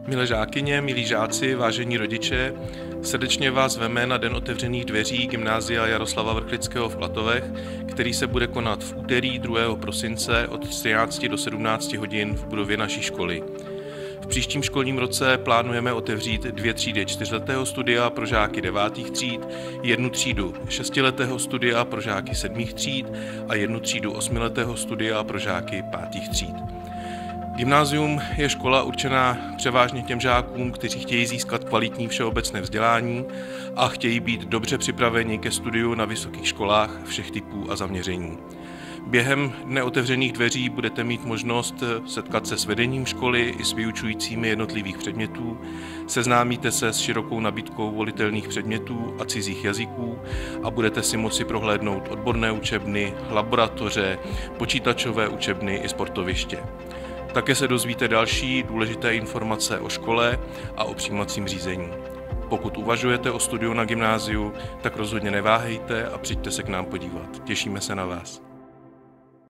Milé žákyně, milí žáci, vážení rodiče, srdečně vás veme na Den otevřených dveří Gymnázia Jaroslava Vrchlického v Klatovech, který se bude konat v úterý 2. prosince od 13 do 17 hodin v budově naší školy. V příštím školním roce plánujeme otevřít 2 třídy 4letého studia pro žáky 9. tříd, 1 třídu 6letého studia pro žáky 7. tříd a 1 třídu 8letého studia pro žáky 5. tříd. Gymnázium je škola určená převážně těm žákům, kteří chtějí získat kvalitní všeobecné vzdělání a chtějí být dobře připraveni ke studiu na vysokých školách všech typů a zaměření. Během Dne otevřených dveří budete mít možnost setkat se s vedením školy i s vyučujícími jednotlivých předmětů, seznámíte se s širokou nabídkou volitelných předmětů a cizích jazyků a budete si moci prohlédnout odborné učebny, laboratoře, počítačové učebny i sportoviště. Také se dozvíte další důležité informace o škole a o přijímacím řízení. Pokud uvažujete o studiu na gymnáziu, tak rozhodně neváhejte a přijďte se k nám podívat. Těšíme se na vás.